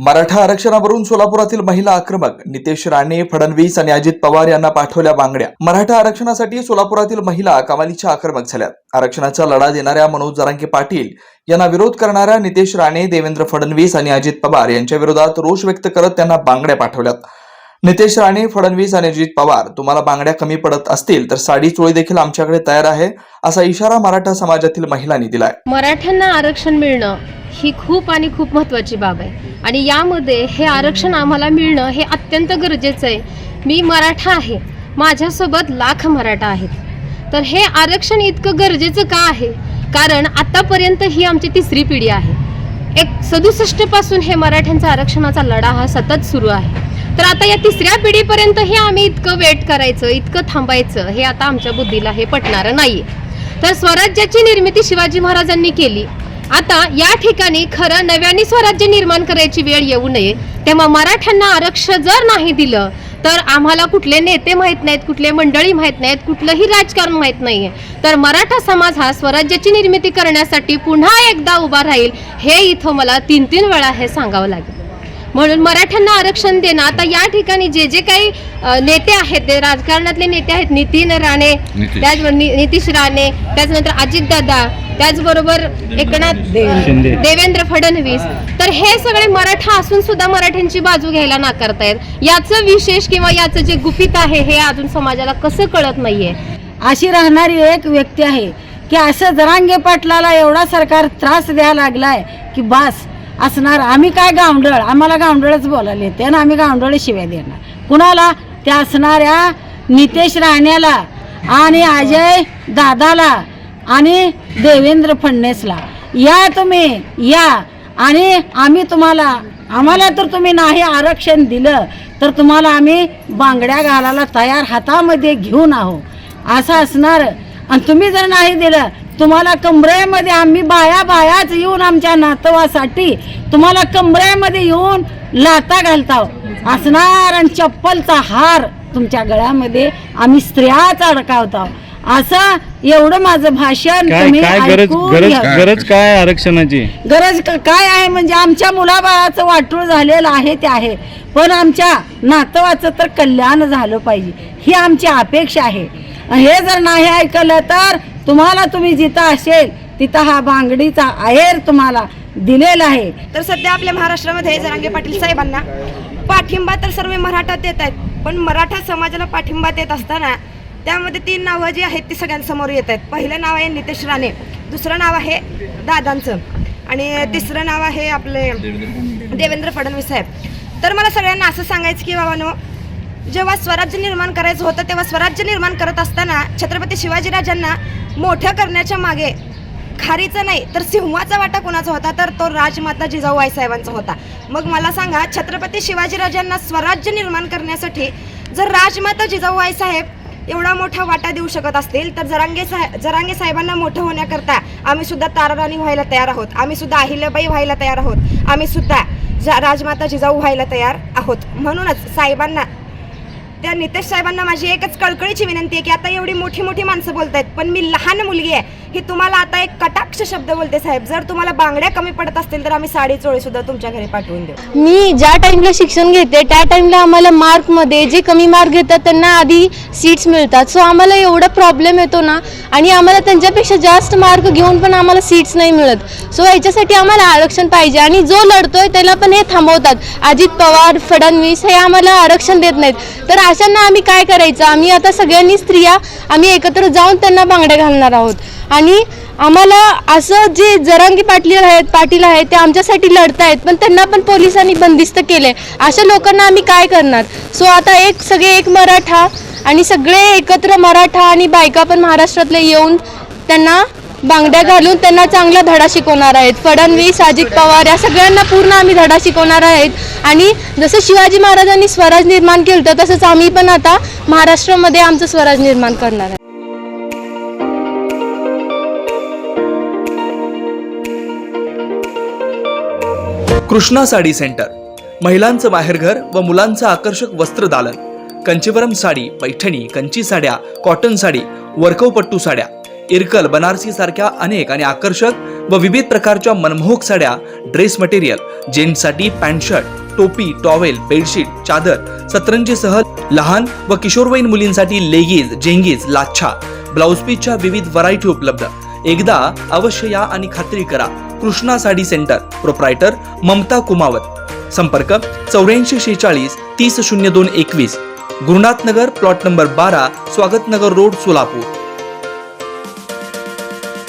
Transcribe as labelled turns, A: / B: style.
A: मराठा आरक्षणावरून सोलापुरातील महिला आक्रमक. नितेश राणे, फडणवीस आणि अजित पवार यांना पाठवल्या बांगड्या. मराठा आरक्षणासाठी सोलापुरातील महिला कमालीच्या आक्रमक झाल्यात. आरक्षणाचा लढा देणाऱ्या मनोज जरांगे पाटील यांना विरोध करणाऱ्या नितेश राणे, देवेंद्र फडणवीस आणि अजित पवार यांच्या विरोधात रोष व्यक्त करत त्यांना बांगड्या पाठवल्यात. नितेश राणे, फडणवीस आणि अजित पवार, तुम्हाला बांगड्या कमी पडत असतील तर साडी चोळी देखील आमच्याकडे तयार आहे, असा इशारा मराठा समाजातील महिलांनी दिलाय.
B: मराठ्यांना आरक्षण मिळणं ही खूप महत्त्वाची बाब आहे आणि यामध्ये हे आरक्षण आम्हाला मिळणं हे अत्यंत गरजेचं आहे. मी मराठा आहे, माझ्यासोबत लाख मराठा आहेत. तर हे आरक्षण इतकं गरजेचं का आहे? कारण आतापर्यंत ही आमची तिसरी पिढी आहे. 67 पासून हे मराठ्यांचा आरक्षणाचा लढा हा सतत सुरू आहे. तर आता या तिसऱ्या पिढीपर्यंत हे आम्ही इतकं वेट करायचं, इतकं थांबायचं, हे आता आमच्या बुद्धीला हे पटणारं नाहीये. तर स्वराज्याची निर्मिती शिवाजी महाराजांनी केली. आता या ठिकाणी खरं नव्याने स्वराज्य निर्माण करायची वेळ येऊ नये. तेव्हा मराठ्यांना आरक्षण जर नाही दिलं तर आम्हाला कुठले नेते माहीत नाहीत, कुठले मंडळी माहीत नाहीत, कुठलंही राजकारण माहीत नाहीये. तर मराठा समाज हा स्वराज्याची निर्मिती करण्यासाठी पुन्हा एकदा उभा राहील, हे इथं मला 3 वेळा हे सांगावं लागेल. म्हणून मराठ्यांना आरक्षण देणं. आता या ठिकाणी जे काही नेते आहेत, ते राजकारणातले नेते आहेत, नितीश राणे, त्याचनंतर अजितदादा, त्याचबरोबर एकनाथ देवेंद्र फडणवीस, तर हे सगळे मराठा असून सुद्धा मराठ्यांची बाजू घ्यायला नाकारतायत. याचं विशेष किंवा याचं जे गुपित आहे हे अजून समाजाला कसं कळत नाहीये.
C: अशी राहणारी एक व्यक्ती आहे की असं जरांगे पाटलाला एवढा सरकार त्रास द्यायला लागलाय की बास असणार. आम्ही काय गावंढळ, आम्हाला गावंढळच बोलायला येते आणि आम्ही गावंढळ शिव्या देणार कुणाला? त्या असणाऱ्या नितेश राणेला आणि अजय दादाला आणि देवेंद्र फडणवीसला. या तुम्ही या आणि आम्हाला तर तुम्ही नाही आरक्षण दिलं तर तुम्हाला आम्ही बांगड्या घालायला तयार हातामध्ये घेऊन आहो असं असणार. आणि तुम्ही जर नाही दिलं तुम्हाला कमरेमध्ये आम्ही बायाच येऊन आमच्या नातवासाठी तुम्हाला कमरेमध्ये येऊन लाता घालताव असणार आणि चप्पलचा हार तुमच्या गळ्यामध्ये आम्ही स्त्रियाच अडकावताव. असं एवढं माझं भाषण तुम्ही
D: गरज काय आरक्षणाची?
C: गरज काय आहे म्हणजे आमच्या मुलाबाळाचं वाटूळ झालेलं आहे ते आहे, पण आमच्या नातवाचं तर कल्याण झालं पाहिजे ही आमची अपेक्षा आहे. हे जर नाही ऐकलं तर तुम्ही जिथं असेल तिथं हा बांगडीचा आहेर तुम्हाला दिलेला आहे.
E: तर सध्या आपल्या महाराष्ट्रामध्ये जरांगे पाटील साहेबांना पाठिंबा तर सर्व मराठा देत आहेत, पण मराठा समाजाला पाठिंबा देत असताना त्यामध्ये 3 नावं जी आहेत ती सगळ्यांसमोर येत आहेत. पहिलं नाव आहे नितेश राणे, दुसरं नाव आहे दादांचं आणि तिसरं नाव आहे आपले देवेंद्र फडणवीस साहेब. तर मला सगळ्यांना असं सांगायचं की बाबांनो, जेव्हा स्वराज्य निर्माण करायचं होतं तेव्हा स्वराज्य निर्माण करत असताना छत्रपती शिवाजीराजांना मोठं करण्याच्या मागे खारीचा नाही तर सिंहाचा वाटा कोणाचा होता? तर तो राजमाता जिजाऊ साहेबांचा होता. मग मला सांगा, छत्रपती शिवाजीराजांना स्वराज्य निर्माण करण्यासाठी जर राजमाता जिजाऊ साहेब एवढा मोठा वाटा देऊ शकत असतील तर जरांगे साहेबांना मोठं होण्याकरता आम्ही सुद्धा ताराराणी व्हायला तयार आहोत, आम्ही सुद्धा अहिल्याबाई व्हायला तयार आहोत, आम्ही सुद्धा राजमाता जिजाऊ व्हायला तयार आहोत. म्हणूनच साहेबांना, त्या नितेश साहेबांना माझी एकच कळकळीची विनंती आहे की आता एवढी मोठी माणसं बोलतायत, पण मी लहान मुलगी आहे, ही तुम्हाला आता एक कटाक्ष शब्द बोलते साहेब, जर तुम्हाला बांगड्या कमी पडत असतील तर आम्ही साडी चोळी सुद्धा तुमच्या घरी पाठवून देऊ.
B: मी ज्या टाइमला शिक्षण घेते त्या टाइमला आम्हाला मार्कमध्ये जे कमी मार्क घेतात त्यांना आधी सीट्स मिळतात. सो आम्हाला एवढा प्रॉब्लेम येतो ना, आणि आम्हाला त्यांच्यापेक्षा जास्त मार्क घेऊन पण आम्हाला सीट्स नाही मिळत. सो याच्यासाठी आम्हाला आरक्षण पाहिजे आणि जो लढतोय त्याला पण हे थांबवतात. अजित पवार, फडणवीस हे आम्हाला आरक्षण देत नाहीत. तर अशांना आम्ही काय करायचं? आम्ही आता सगळ्यांनी स्त्रिया आम्ही एकत्र जाऊन त्यांना बांगड्या घालणार आहोत. आणि आम्हाला असं जे जरांगे पाटील आहेत ते आमच्यासाठी लढतायत, पण त्यांना पण पोलिसांनी बंदिस्त केले. अशा लोकांना आम्ही काय करणार? सो आता सगळे एक मराठा आणि सगळे एकत्र मराठा आणि बायका पण महाराष्ट्रातले येऊन त्यांना बांगड्या घालून त्यांना चांगला धडा शिकवणार आहेत. फडणवीस, अजित पवार या सगळ्यांना पूर्ण आम्ही धडा शिकवणार आहेत. आणि जसं शिवाजी महाराजांनी स्वराज निर्माण केलं होतं तसंच आम्ही पण आता महाराष्ट्रामध्ये आमचं स्वराज निर्माण करणार आहे.
A: कृष्णा साडी सेंटर, महिलांचं माहेरघर व मुलांचं आकर्षक वस्त्रदालन. कंचीवरम साडी, पैठणी, कंची साड्या, कॉटन साडी, वर्कव पट्टू साड्या, इरकल, बनारसी सारख्या अनेक आणि आकर्षक व विविध प्रकारच्या मनमोहक साड्या, ड्रेस मटेरियल, जेंट्ससाठी पॅन्ट शर्ट, टोपी, टॉवेल, बेडशीट, चादर, सतरंजीसह लहान व किशोरवयीन मुलींसाठी लेगीज, जेंगीज, लाच्छा, ब्लाउज पीसच्या विविध व्हरायटी उपलब्ध. एकदा अवश्य या आणि खात्री करा. Krishna sari centre, proprietor Mamta Kumawat. संपर्क 8446 300221, गुरुनाथ नगर, प्लॉट नंबर 12, स्वागत नगर रोड, सोलापूर.